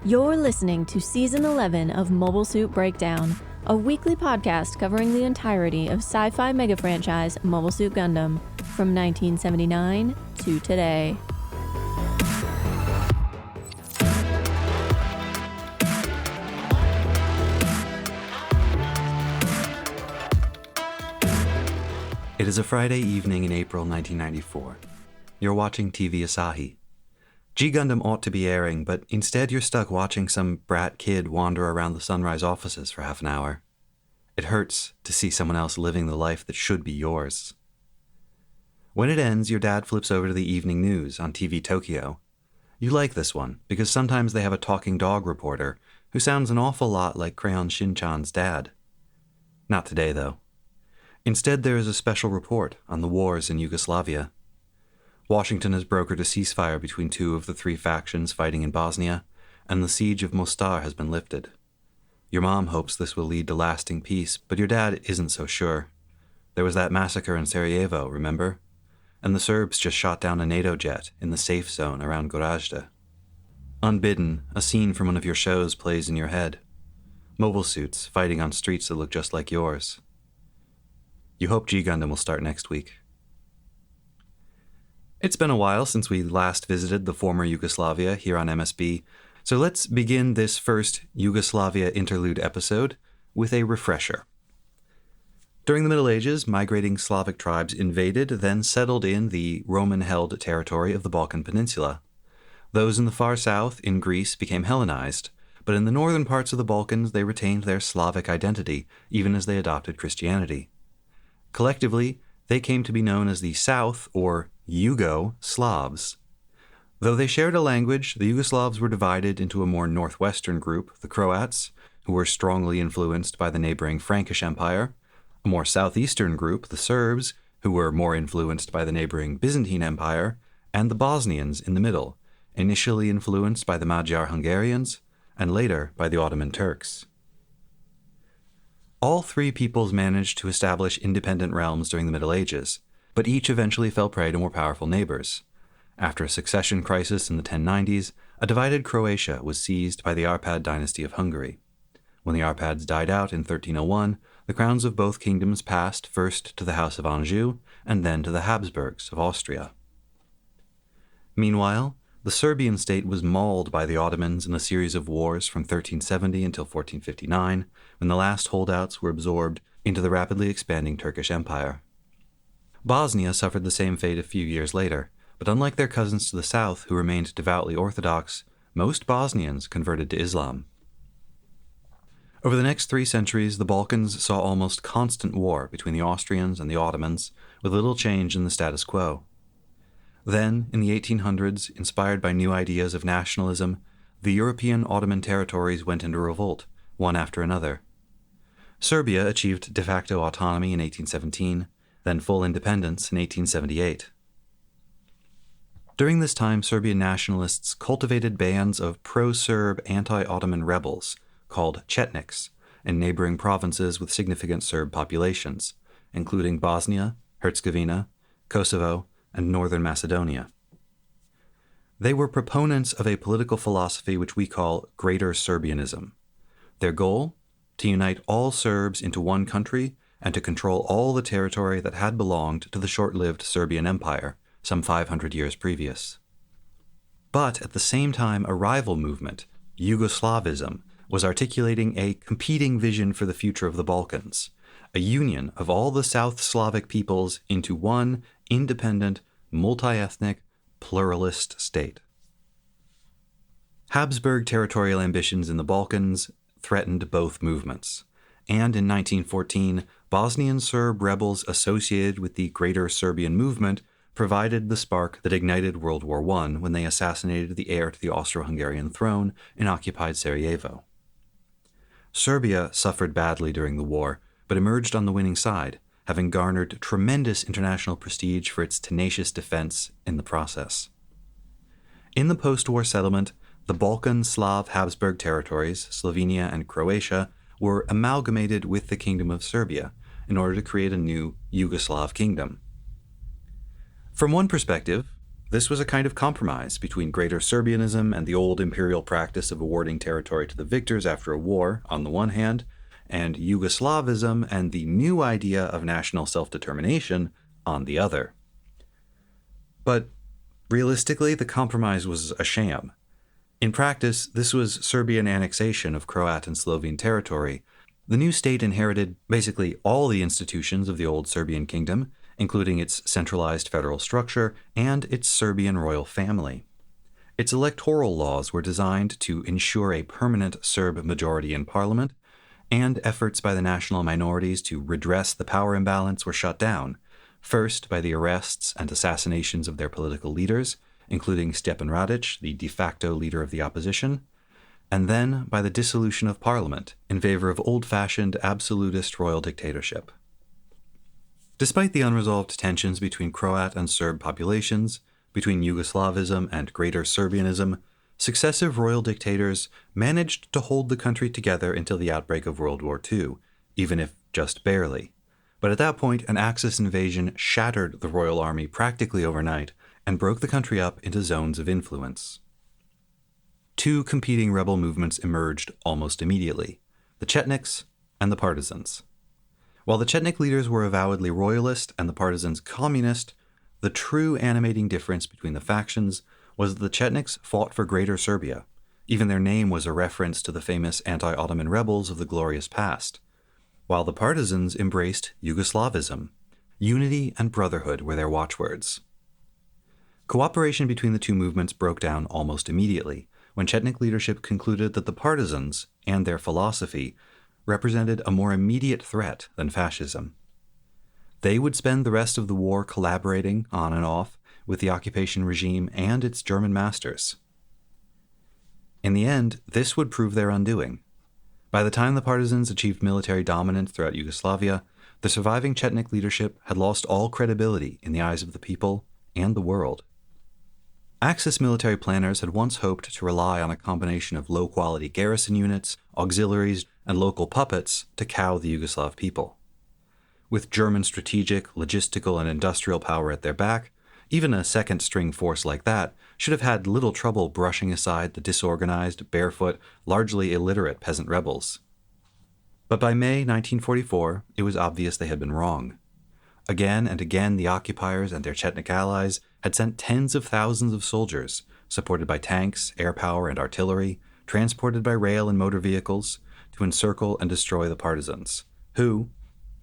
You're listening to Season 11 of Mobile Suit Breakdown, a weekly podcast covering the entirety of sci-fi mega franchise Mobile Suit Gundam from 1979 to today. It is a Friday evening in April 1994. You're watching TV Asahi. G Gundam ought to be airing, but instead you're stuck watching some brat kid wander around the Sunrise offices for half an hour. It hurts to see someone else living the life that should be yours. When it ends, your dad flips over to the evening news on TV Tokyo. You like this one, because sometimes they have a talking dog reporter who sounds an awful lot like Crayon Shin-chan's dad. Not today, though. Instead, there is a special report on the wars in Yugoslavia. Washington has brokered a ceasefire between two of the three factions fighting in Bosnia, and the siege of Mostar has been lifted. Your mom hopes this will lead to lasting peace, but your dad isn't so sure. There was that massacre in Sarajevo, remember? And the Serbs just shot down a NATO jet in the safe zone around Gorazde. Unbidden, a scene from one of your shows plays in your head. Mobile suits fighting on streets that look just like yours. You hope G Gundam will start next week. It's been a while since we last visited the former Yugoslavia here on MSB, so let's begin this first Yugoslavia interlude episode with a refresher. During the Middle Ages, migrating Slavic tribes invaded, then settled in the Roman-held territory of the Balkan Peninsula. Those in the far south, in Greece, became Hellenized, but in the northern parts of the Balkans they retained their Slavic identity, even as they adopted Christianity. Collectively, they came to be known as the South, or Yugo-Slavs. Though they shared a language, the Yugoslavs were divided into a more northwestern group, the Croats, who were strongly influenced by the neighboring Frankish Empire, a more southeastern group, the Serbs, who were more influenced by the neighboring Byzantine Empire, and the Bosnians in the middle, initially influenced by the Magyar-Hungarians, and later by the Ottoman Turks. All three peoples managed to establish independent realms during the Middle Ages, but each eventually fell prey to more powerful neighbors. After a succession crisis in the 1090s, a divided Croatia was seized by the Arpad dynasty of Hungary. When the Arpads died out in 1301, the crowns of both kingdoms passed first to the House of Anjou and then to the Habsburgs of Austria. Meanwhile, the Serbian state was mauled by the Ottomans in a series of wars from 1370 until 1459, when the last holdouts were absorbed into the rapidly expanding Turkish Empire. Bosnia suffered the same fate a few years later, but unlike their cousins to the south who remained devoutly Orthodox, most Bosnians converted to Islam. Over the next 3 centuries, the Balkans saw almost constant war between the Austrians and the Ottomans, with little change in the status quo. Then, in the 1800s, inspired by new ideas of nationalism, the European Ottoman territories went into revolt, one after another. Serbia achieved de facto autonomy in 1817, then full independence in 1878. During this time, Serbian nationalists cultivated bands of pro-Serb anti-Ottoman rebels, called Chetniks, in neighboring provinces with significant Serb populations, including Bosnia, Herzegovina, Kosovo, and northern Macedonia. They were proponents of a political philosophy which we call Greater Serbianism. Their goal? To unite all Serbs into one country and to control all the territory that had belonged to the short-lived Serbian Empire, some 500 years previous. But at the same time, a rival movement, Yugoslavism, was articulating a competing vision for the future of the Balkans, a union of all the South Slavic peoples into one independent, multi-ethnic, pluralist state. Habsburg territorial ambitions in the Balkans threatened both movements, and in 1914, Bosnian Serb rebels associated with the Greater Serbian movement provided the spark that ignited World War I when they assassinated the heir to the Austro-Hungarian throne in occupied Sarajevo. Serbia suffered badly during the war, but emerged on the winning side, having garnered tremendous international prestige for its tenacious defense in the process. In the post-war settlement, the Balkan Slav Habsburg territories, Slovenia and Croatia, were amalgamated with the Kingdom of Serbia in order to create a new Yugoslav kingdom. From one perspective, this was a kind of compromise between Greater Serbianism and the old imperial practice of awarding territory to the victors after a war, on the one hand, and Yugoslavism and the new idea of national self-determination on the other. But realistically, the compromise was a sham. In practice, this was Serbian annexation of Croat and Slovene territory. The new state inherited basically all the institutions of the old Serbian kingdom, including its centralized federal structure and its Serbian royal family. Its electoral laws were designed to ensure a permanent Serb majority in parliament, and efforts by the national minorities to redress the power imbalance were shut down, first by the arrests and assassinations of their political leaders, including Stjepan Radic, the de facto leader of the opposition, and then by the dissolution of parliament in favor of old-fashioned absolutist royal dictatorship. Despite the unresolved tensions between Croat and Serb populations, between Yugoslavism and Greater Serbianism, successive royal dictators managed to hold the country together until the outbreak of World War II, even if just barely. But at that point, an Axis invasion shattered the royal army practically overnight and broke the country up into zones of influence. Two competing rebel movements emerged almost immediately, the Chetniks and the Partisans. While the Chetnik leaders were avowedly royalist and the Partisans communist, the true animating difference between the factions was that the Chetniks fought for Greater Serbia. Even their name was a reference to the famous anti-Ottoman rebels of the glorious past, while the Partisans embraced Yugoslavism. Unity and brotherhood were their watchwords. Cooperation between the two movements broke down almost immediately, when Chetnik leadership concluded that the Partisans and their philosophy represented a more immediate threat than fascism. They would spend the rest of the war collaborating, on and off, with the occupation regime and its German masters. In the end, this would prove their undoing. By the time the Partisans achieved military dominance throughout Yugoslavia, the surviving Chetnik leadership had lost all credibility in the eyes of the people and the world. Axis military planners had once hoped to rely on a combination of low-quality garrison units, auxiliaries, and local puppets to cow the Yugoslav people. With German strategic, logistical, and industrial power at their back, even a second-string force like that should have had little trouble brushing aside the disorganized, barefoot, largely illiterate peasant rebels. But by May 1944, it was obvious they had been wrong. Again and again, the occupiers and their Chetnik allies had sent tens of thousands of soldiers, supported by tanks, air power, and artillery, transported by rail and motor vehicles, to encircle and destroy the Partisans, who,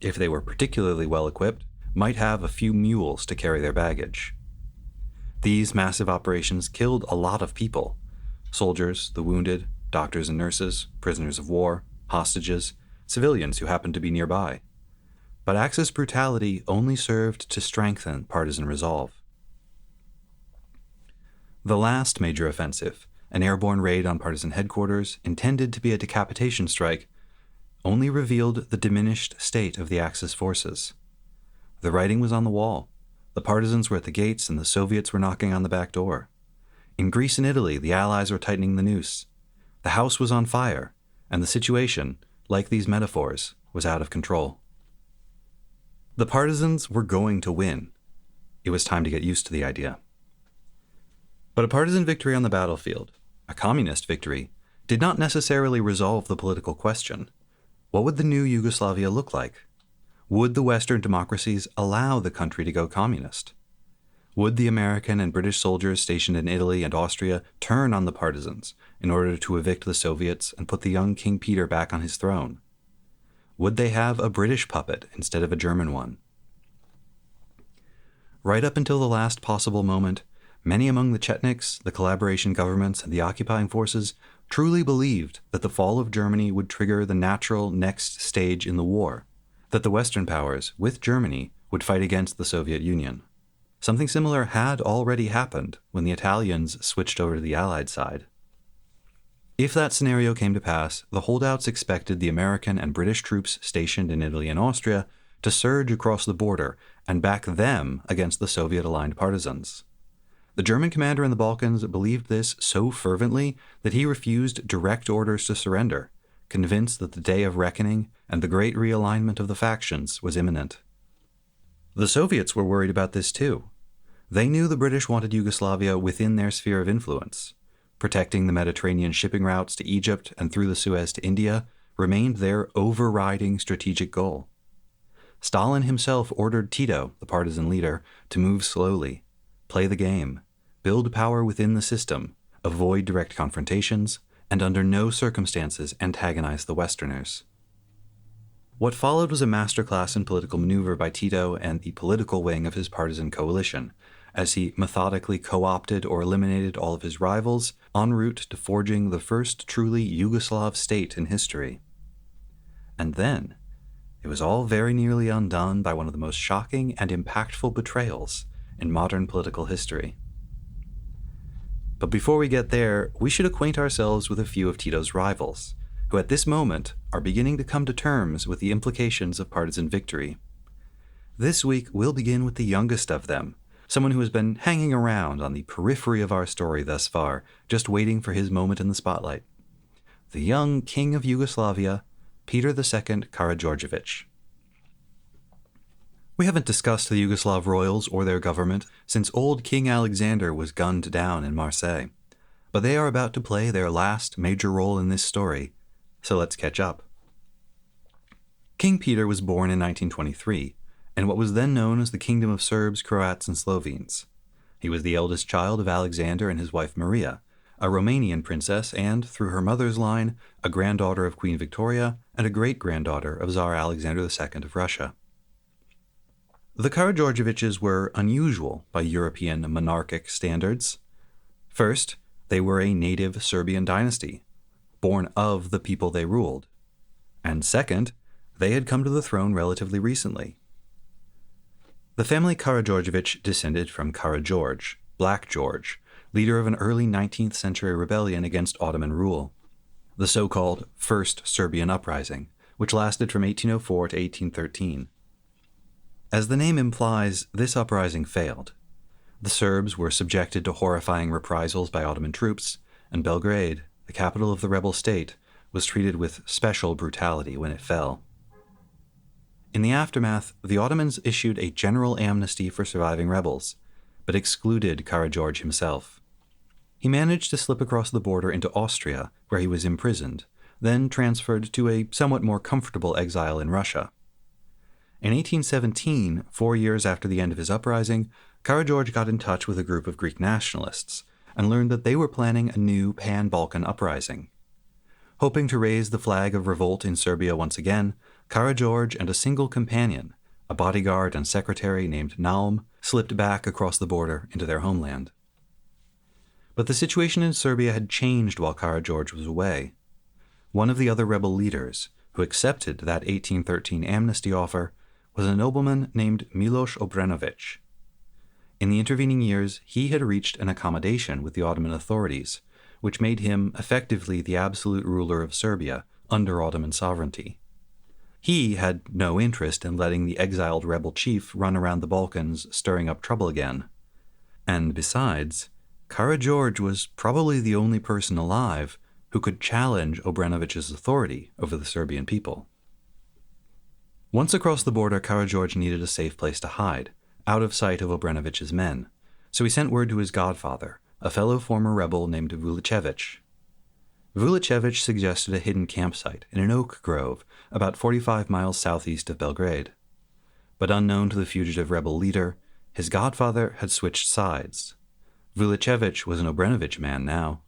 if they were particularly well equipped, might have a few mules to carry their baggage. These massive operations killed a lot of people: soldiers, the wounded, doctors and nurses, prisoners of war, hostages, civilians who happened to be nearby. But Axis brutality only served to strengthen partisan resolve. The last major offensive, an airborne raid on partisan headquarters intended to be a decapitation strike, only revealed the diminished state of the Axis forces. The writing was on the wall. The Partisans were at the gates and the Soviets were knocking on the back door. In Greece and Italy, the Allies were tightening the noose. The house was on fire, and the situation, like these metaphors, was out of control. The Partisans were going to win. It was time to get used to the idea. But a partisan victory on the battlefield, a communist victory, did not necessarily resolve the political question. What would the new Yugoslavia look like? Would the Western democracies allow the country to go communist? Would the American and British soldiers stationed in Italy and Austria turn on the Partisans in order to evict the Soviets and put the young King Peter back on his throne? Would they have a British puppet instead of a German one? Right up until the last possible moment, many among the Chetniks, the collaboration governments, and the occupying forces truly believed that the fall of Germany would trigger the natural next stage in the war, that the Western powers, with Germany, would fight against the Soviet Union. Something similar had already happened when the Italians switched over to the Allied side. If that scenario came to pass, the holdouts expected the American and British troops stationed in Italy and Austria to surge across the border and back them against the Soviet-aligned partisans. The German commander in the Balkans believed this so fervently that he refused direct orders to surrender, convinced that the day of reckoning and the great realignment of the factions was imminent. The Soviets were worried about this too. They knew the British wanted Yugoslavia within their sphere of influence. Protecting the Mediterranean shipping routes to Egypt and through the Suez to India remained their overriding strategic goal. Stalin himself ordered Tito, the partisan leader, to move slowly, play the game, build power within the system, avoid direct confrontations, and under no circumstances antagonize the Westerners. What followed was a masterclass in political maneuver by Tito and the political wing of his partisan coalition, as he methodically co-opted or eliminated all of his rivals en route to forging the first truly Yugoslav state in history. And then, it was all very nearly undone by one of the most shocking and impactful betrayals in modern political history. But before we get there, we should acquaint ourselves with a few of Tito's rivals, who at this moment are beginning to come to terms with the implications of partisan victory. This week, we'll begin with the youngest of them, someone who has been hanging around on the periphery of our story thus far, just waiting for his moment in the spotlight. The young king of Yugoslavia, Peter II Karađorđević. We haven't discussed the Yugoslav royals or their government since old King Alexander was gunned down in Marseille, but they are about to play their last major role in this story, so let's catch up. King Peter was born in 1923, in what was then known as the Kingdom of Serbs, Croats, and Slovenes. He was the eldest child of Alexander and his wife Maria, a Romanian princess and, through her mother's line, a granddaughter of Queen Victoria and a great-granddaughter of Tsar Alexander II of Russia. The Karađorđevićes were unusual by European monarchic standards. First, they were a native Serbian dynasty, born of the people they ruled. And second, they had come to the throne relatively recently. The family Karađorđević descended from Karađorđe, Black George, leader of an early 19th century rebellion against Ottoman rule, the so-called First Serbian Uprising, which lasted from 1804 to 1813. As the name implies, this uprising failed. The Serbs were subjected to horrifying reprisals by Ottoman troops, and Belgrade, the capital of the rebel state, was treated with special brutality when it fell. In the aftermath, the Ottomans issued a general amnesty for surviving rebels, but excluded Karađorđe himself. He managed to slip across the border into Austria, where he was imprisoned, then transferred to a somewhat more comfortable exile in Russia. In 1817, 4 years after the end of his uprising, Karađorđe got in touch with a group of Greek nationalists and learned that they were planning a new pan-Balkan uprising. Hoping to raise the flag of revolt in Serbia once again, Karađorđe and a single companion, a bodyguard and secretary named Naum, slipped back across the border into their homeland. But the situation in Serbia had changed while Karađorđe was away. One of the other rebel leaders, who accepted that 1813 amnesty offer, was a nobleman named Miloš Obrenović. In the intervening years, he had reached an accommodation with the Ottoman authorities, which made him effectively the absolute ruler of Serbia under Ottoman sovereignty. He had no interest in letting the exiled rebel chief run around the Balkans stirring up trouble again. And besides, Karađorđe was probably the only person alive who could challenge Obrenović's authority over the Serbian people. Once across the border, Karađorđe needed a safe place to hide, out of sight of Obrenović's men, so he sent word to his godfather, a fellow former rebel named Vulicević. Vulicević suggested a hidden campsite in an oak grove about 45 miles southeast of Belgrade. But unknown to the fugitive rebel leader, his godfather had switched sides. Vulicević was an Obrenović man now.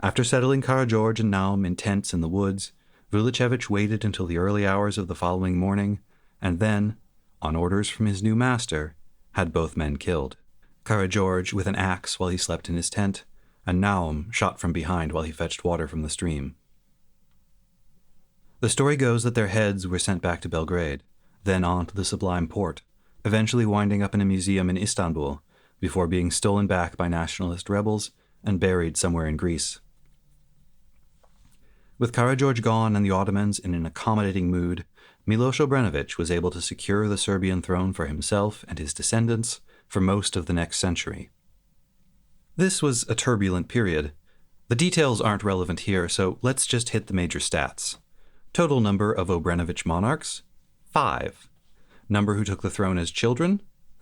After settling Karađorđe and Naum in tents in the woods, Vulicević waited until the early hours of the following morning, and then, on orders from his new master, had both men killed. Karađorđe with an axe while he slept in his tent, and Naum shot from behind while he fetched water from the stream. The story goes that their heads were sent back to Belgrade, then on to the Sublime Porte, eventually winding up in a museum in Istanbul, before being stolen back by nationalist rebels and buried somewhere in Greece. With Karađorđe gone and the Ottomans in an accommodating mood, Miloš Obrenović was able to secure the Serbian throne for himself and his descendants for most of the next century. This was a turbulent period. The details aren't relevant here, so let's just hit the major stats. Total number of Obrenović monarchs? 5. Number who took the throne as children?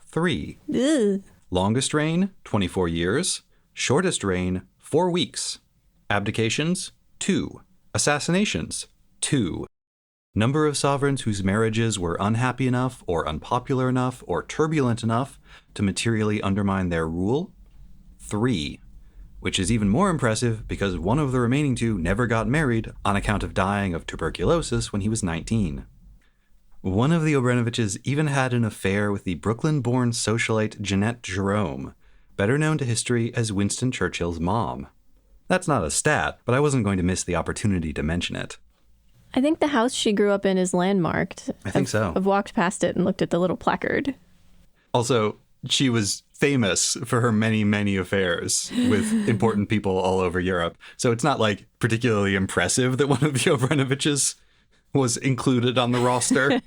3. Ugh. Longest reign, 24 years. Shortest reign, 4 weeks. Abdications, 2. Assassinations, 2. Number of sovereigns whose marriages were unhappy enough or unpopular enough or turbulent enough to materially undermine their rule, 3. Which is even more impressive because one of the remaining 2 never got married on account of dying of tuberculosis when he was 19. One of the Obrenoviches even had an affair with the Brooklyn-born socialite Jeanette Jerome, better known to history as Winston Churchill's mom. That's not a stat, but I wasn't going to miss the opportunity to mention it. I think the house she grew up in is landmarked. I think so. I've walked past it and looked at the little placard. Also, she was famous for her many, many affairs with important people all over Europe. So it's not like particularly impressive that one of the Obrenoviches was included on the roster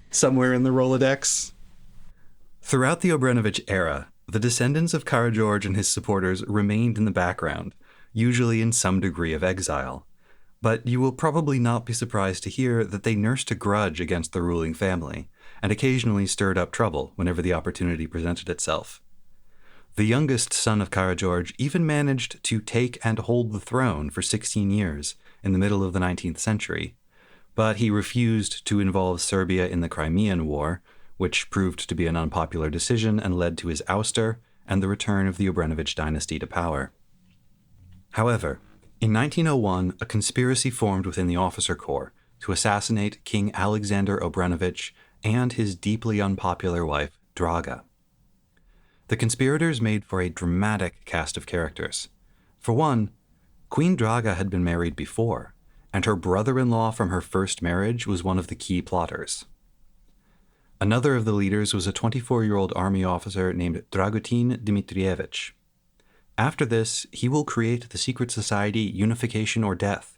somewhere in the Rolodex. Throughout the Obrenovich era, the descendants of Karageorge and his supporters remained in the background, usually in some degree of exile. But you will probably not be surprised to hear that they nursed a grudge against the ruling family, and occasionally stirred up trouble whenever the opportunity presented itself. The youngest son of Karageorge even managed to take and hold the throne for 16 years in the middle of the 19th century, but he refused to involve Serbia in the Crimean War, which proved to be an unpopular decision and led to his ouster and the return of the Obrenovich dynasty to power. However, in 1901, a conspiracy formed within the officer corps to assassinate King Alexander Obrenovich and his deeply unpopular wife, Draga. The conspirators made for a dramatic cast of characters. For one, Queen Draga had been married before, and her brother-in-law from her first marriage was one of the key plotters. Another of the leaders was a 24-year-old army officer named Dragutin Dmitrievich. After this, he will create the secret society Unification or Death,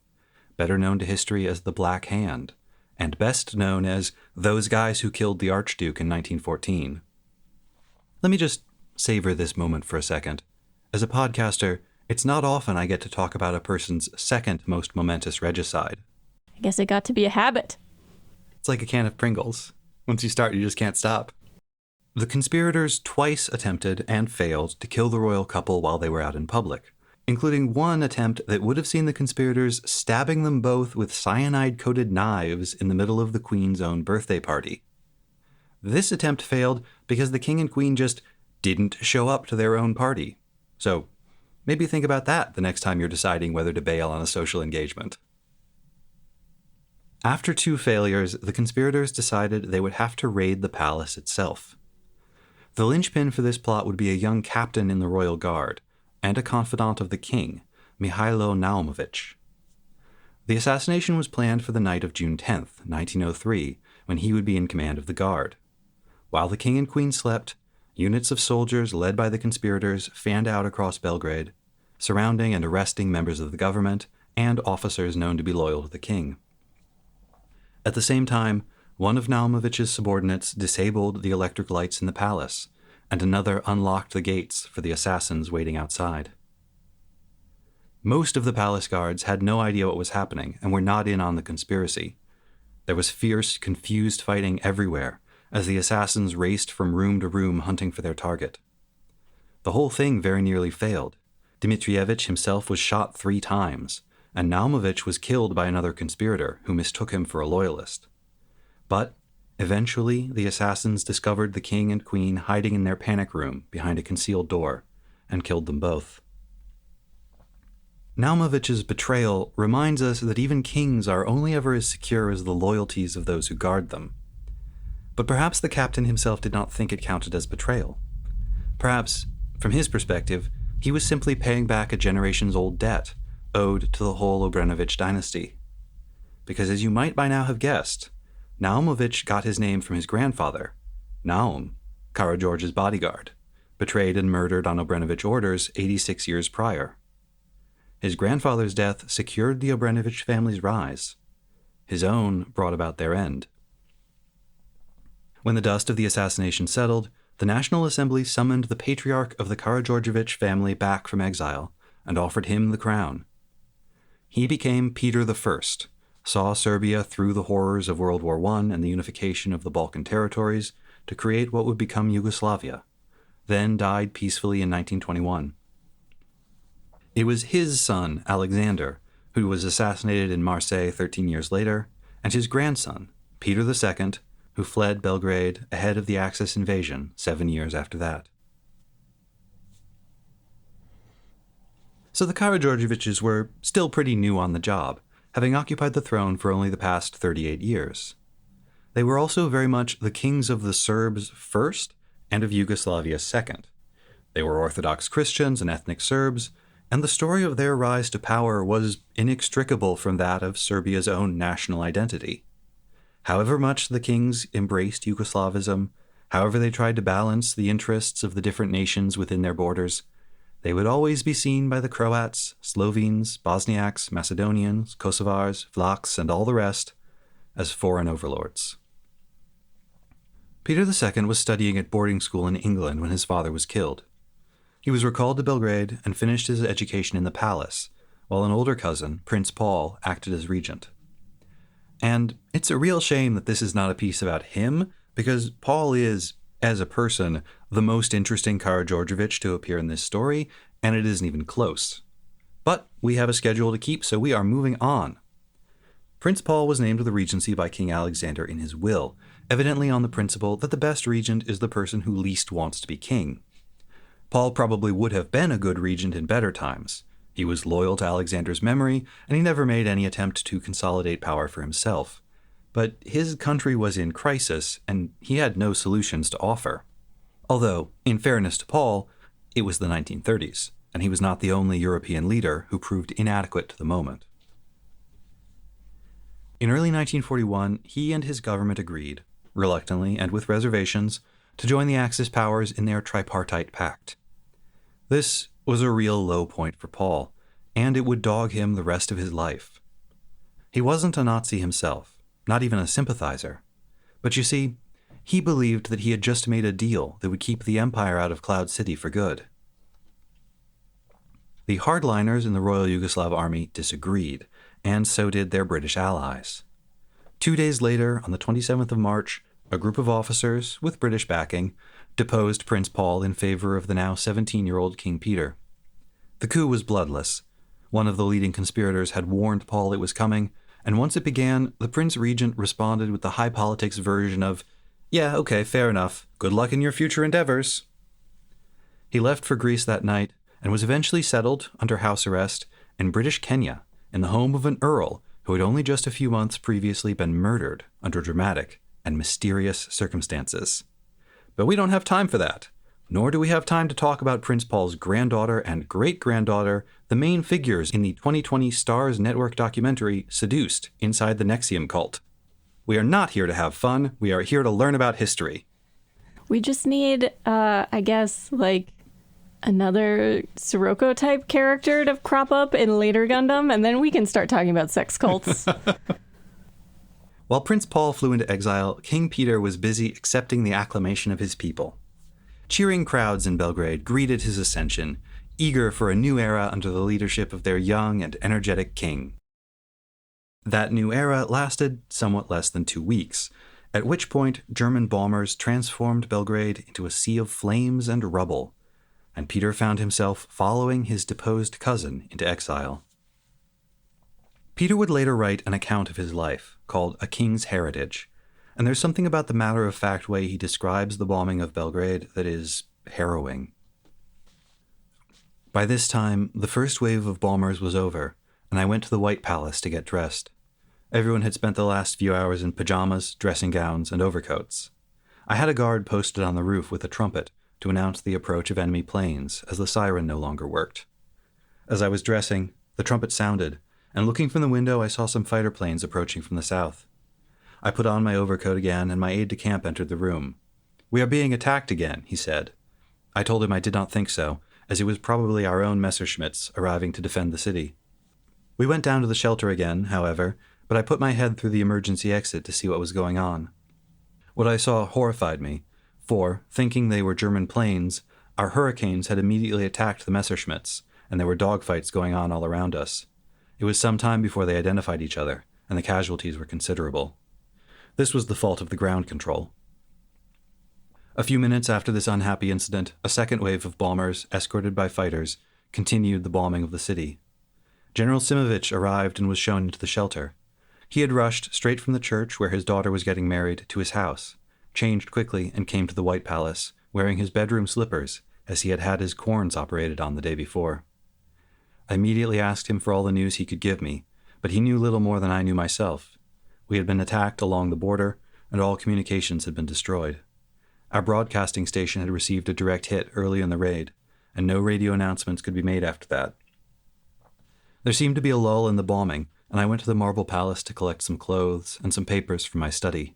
better known to history as the Black Hand, and best known as those guys who killed the Archduke in 1914. Let me just savor this moment for a second. As a podcaster, it's not often I get to talk about a person's second most momentous regicide. I guess it got to be a habit. It's like a can of Pringles. Once you start, you just can't stop. The conspirators twice attempted and failed to kill the royal couple while they were out in public, including one attempt that would have seen the conspirators stabbing them both with cyanide-coated knives in the middle of the Queen's own birthday party. This attempt failed because the King and Queen just didn't show up to their own party. So maybe think about that the next time you're deciding whether to bail on a social engagement. After 2 failures, the conspirators decided they would have to raid the palace itself. The linchpin for this plot would be a young captain in the royal guard, and a confidant of the king, Mihailo Naumovich. The assassination was planned for the night of June 10th, 1903, when he would be in command of the guard. While the king and queen slept, units of soldiers led by the conspirators fanned out across Belgrade, surrounding and arresting members of the government and officers known to be loyal to the king. At the same time, one of Naumovich's subordinates disabled the electric lights in the palace, and another unlocked the gates for the assassins waiting outside. Most of the palace guards had no idea what was happening and were not in on the conspiracy. There was fierce, confused fighting everywhere as the assassins raced from room to room hunting for their target. The whole thing very nearly failed. Dmitrievich himself was shot 3 times, and Naumovich was killed by another conspirator who mistook him for a loyalist. But eventually, the assassins discovered the king and queen hiding in their panic room behind a concealed door and killed them both. Naumovich's betrayal reminds us that even kings are only ever as secure as the loyalties of those who guard them. But perhaps the captain himself did not think it counted as betrayal. Perhaps, from his perspective, he was simply paying back a generation's-old debt owed to the whole Obrenovich dynasty. Because as you might by now have guessed, Naumovich got his name from his grandfather, Naum, Karageorge's bodyguard, betrayed and murdered on Obrenovich orders 86 years prior. His grandfather's death secured the Obrenovich family's rise. His own brought about their end. When the dust of the assassination settled, the National Assembly summoned the patriarch of the Karageorgevich family back from exile and offered him the crown. He became Peter I, saw Serbia through the horrors of World War I and the unification of the Balkan territories, to create what would become Yugoslavia, then died peacefully in 1921. It was his son, Alexander, who was assassinated in Marseille 13 years later, and his grandson, Peter II, who fled Belgrade ahead of the Axis invasion 7 years after that. So the Karađorđevićes were still pretty new on the job, having occupied the throne for only the past 38 years. They were also very much the kings of the Serbs first and of Yugoslavia second. They were Orthodox Christians and ethnic Serbs, and the story of their rise to power was inextricable from that of Serbia's own national identity. However much the kings embraced Yugoslavism, however they tried to balance the interests of the different nations within their borders, they would always be seen by the Croats, Slovenes, Bosniaks, Macedonians, Kosovars, Vlachs, and all the rest as foreign overlords. Peter II was studying at boarding school in England when his father was killed. He was recalled to Belgrade and finished his education in the palace, while an older cousin, Prince Paul, acted as regent. And it's a real shame that this is not a piece about him, because Paul is, as a person, the most interesting Karađorđević to appear in this story, and it isn't even close. But we have a schedule to keep, so we are moving on. Prince Paul was named to the regency by King Alexander in his will, evidently on the principle that the best regent is the person who least wants to be king. Paul probably would have been a good regent in better times. He was loyal to Alexander's memory, and he never made any attempt to consolidate power for himself. But his country was in crisis, and he had no solutions to offer. Although, in fairness to Paul, it was the 1930s, and he was not the only European leader who proved inadequate to the moment. In early 1941, he and his government agreed, reluctantly and with reservations, to join the Axis powers in their tripartite pact. This was a real low point for Paul, and it would dog him the rest of his life. He wasn't a Nazi himself, not even a sympathizer. But you see, he believed that he had just made a deal that would keep the Empire out of Cloud City for good. The hardliners in the Royal Yugoslav Army disagreed, and so did their British allies. 2 days later, on the 27th of March, a group of officers, with British backing, deposed Prince Paul in favor of the now 17-year-old King Peter. The coup was bloodless. One of the leading conspirators had warned Paul it was coming, and once it began, the Prince Regent responded with the high politics version of, "Yeah, okay, fair enough. Good luck in your future endeavors." He left for Greece that night and was eventually settled, under house arrest, in British Kenya, in the home of an earl who had only just a few months previously been murdered under dramatic and mysterious circumstances. But we don't have time for that, nor do we have time to talk about Prince Paul's granddaughter and great-granddaughter, the main figures in the 2020 Starz Network documentary Seduced Inside the NXIVM Cult. We are not here to have fun, we are here to learn about history. We just need, another Sirocco-type character to crop up in later Gundam, and then we can start talking about sex cults. While Prince Paul flew into exile, King Peter was busy accepting the acclamation of his people. Cheering crowds in Belgrade greeted his ascension, eager for a new era under the leadership of their young and energetic king. That new era lasted somewhat less than 2 weeks, at which point German bombers transformed Belgrade into a sea of flames and rubble, and Peter found himself following his deposed cousin into exile. Peter would later write an account of his life, called A King's Heritage, and there's something about the matter-of-fact way he describes the bombing of Belgrade that is harrowing. By this time, the first wave of bombers was over, and I went to the White Palace to get dressed. Everyone had spent the last few hours in pajamas, dressing gowns, and overcoats. I had a guard posted on the roof with a trumpet to announce the approach of enemy planes, as the siren no longer worked. As I was dressing, the trumpet sounded, and looking from the window I saw some fighter planes approaching from the south. I put on my overcoat again, and my aide-de-camp entered the room. "We are being attacked again," he said. I told him I did not think so, as it was probably our own Messerschmitts arriving to defend the city. We went down to the shelter again, however, but I put my head through the emergency exit to see what was going on. What I saw horrified me, for, thinking they were German planes, our Hurricanes had immediately attacked the Messerschmitts, and there were dogfights going on all around us. It was some time before they identified each other, and the casualties were considerable. This was the fault of the ground control. A few minutes after this unhappy incident, a second wave of bombers, escorted by fighters, continued the bombing of the city. General Simovich arrived and was shown into the shelter. He had rushed straight from the church where his daughter was getting married to his house, changed quickly, and came to the White Palace, wearing his bedroom slippers, as he had had his corns operated on the day before. I immediately asked him for all the news he could give me, but he knew little more than I knew myself. We had been attacked along the border, and all communications had been destroyed. Our broadcasting station had received a direct hit early in the raid, and no radio announcements could be made after that. There seemed to be a lull in the bombing, and I went to the Marble Palace to collect some clothes and some papers for my study.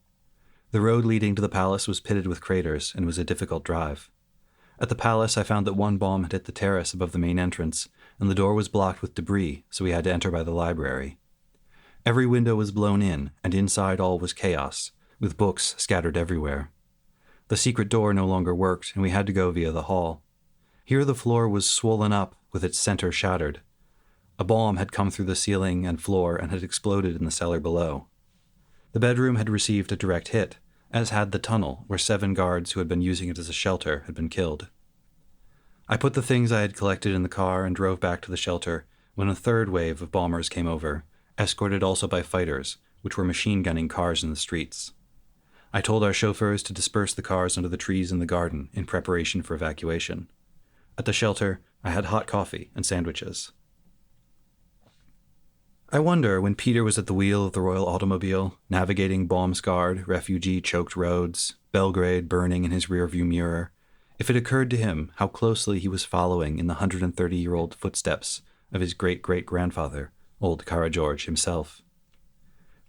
The road leading to the palace was pitted with craters and was a difficult drive. At the palace, I found that one bomb had hit the terrace above the main entrance, and the door was blocked with debris, so we had to enter by the library. Every window was blown in, and inside all was chaos, with books scattered everywhere. The secret door no longer worked, and we had to go via the hall. Here the floor was swollen up, with its center shattered. A bomb had come through the ceiling and floor and had exploded in the cellar below. The bedroom had received a direct hit, as had the tunnel, where 7 guards who had been using it as a shelter had been killed. I put the things I had collected in the car and drove back to the shelter when a third wave of bombers came over, escorted also by fighters, which were machine gunning cars in the streets. I told our chauffeurs to disperse the cars under the trees in the garden in preparation for evacuation. At the shelter, I had hot coffee and sandwiches. I wonder, when Peter was at the wheel of the royal automobile, navigating bomb-scarred, refugee-choked roads, Belgrade burning in his rearview mirror, if it occurred to him how closely he was following in the 130-year-old footsteps of his great-great-grandfather, old Karageorge himself.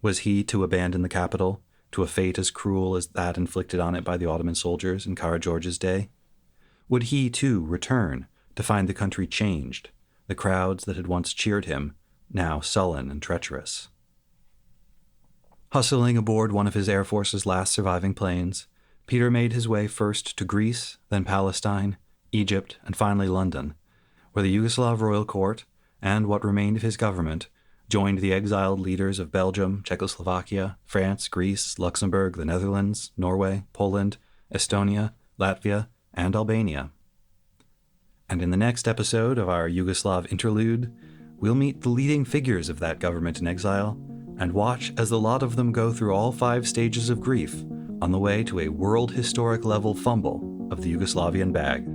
Was he to abandon the capital, to a fate as cruel as that inflicted on it by the Ottoman soldiers in Karageorge's day? Would he, too, return to find the country changed, the crowds that had once cheered him now sullen and treacherous? Hustling aboard one of his Air Force's last surviving planes, Peter made his way first to Greece, then Palestine, Egypt, and finally London, where the Yugoslav royal court, and what remained of his government, joined the exiled leaders of Belgium, Czechoslovakia, France, Greece, Luxembourg, the Netherlands, Norway, Poland, Estonia, Latvia, and Albania. And in the next episode of our Yugoslav interlude, we'll meet the leading figures of that government in exile and watch as the lot of them go through all 5 stages of grief on the way to a world historic level fumble of the Yugoslavian bag.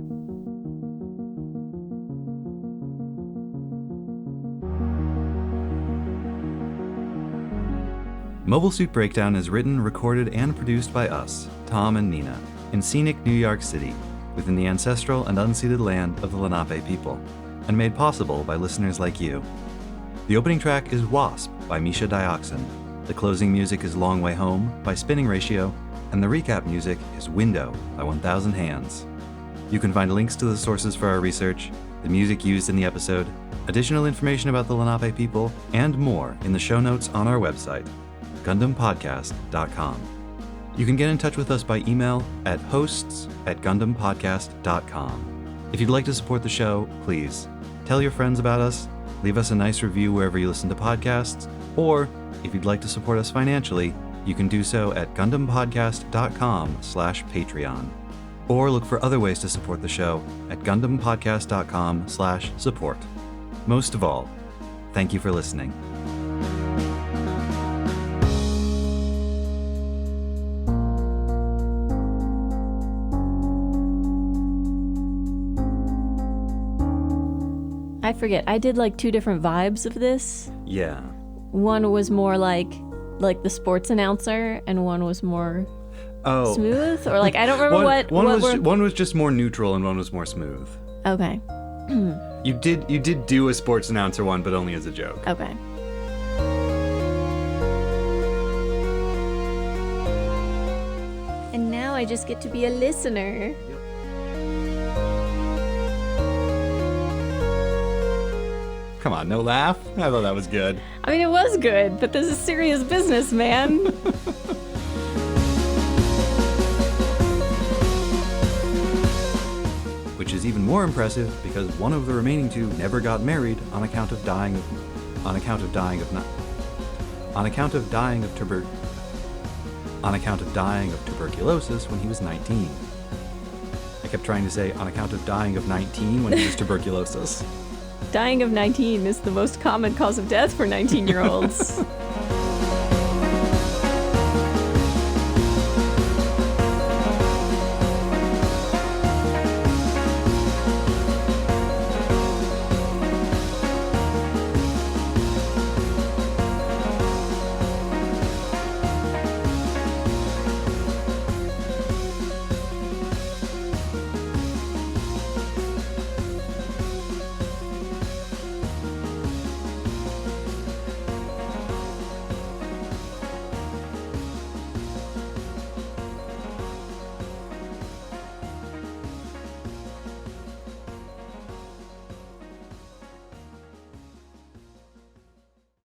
Mobile Suit Breakdown is written, recorded, and produced by us, Tom and Nina, in scenic New York City, within the ancestral and unceded land of the Lenape people, and made possible by listeners like you. The opening track is Wasp by Misha Dioxin, the closing music is Long Way Home by Spinning Ratio, and the recap music is Window by 1000 Hands. You can find links to the sources for our research, the music used in the episode, additional information about the Lenape people, and more in the show notes on our website, GundamPodcast.com. You can get in touch with us by email at hosts@GundamPodcast.com. If you'd like to support the show, please tell your friends about us, leave us a nice review wherever you listen to podcasts, or if you'd like to support us financially, you can do so at GundamPodcast.com/Patreon. Or look for other ways to support the show at GundamPodcast.com/support. Most of all, thank you for listening. I forget. I did like 2 different vibes of this. Yeah. One was more like the sports announcer, and one was more smooth, or like I don't remember one was just more neutral and one was more smooth. Okay. You did do a sports announcer one, but only as a joke. Okay. And now I just get to be a listener. Come on, no laugh? I thought that was good. I mean, it was good, but this is serious business, man. Which is even more impressive because one of the remaining 2 never got married on account of dying of tuberculosis when he was 19. kept trying to say on account of dying of 19 when it was tuberculosis. Dying of 19 is the most common cause of death for 19-year-olds.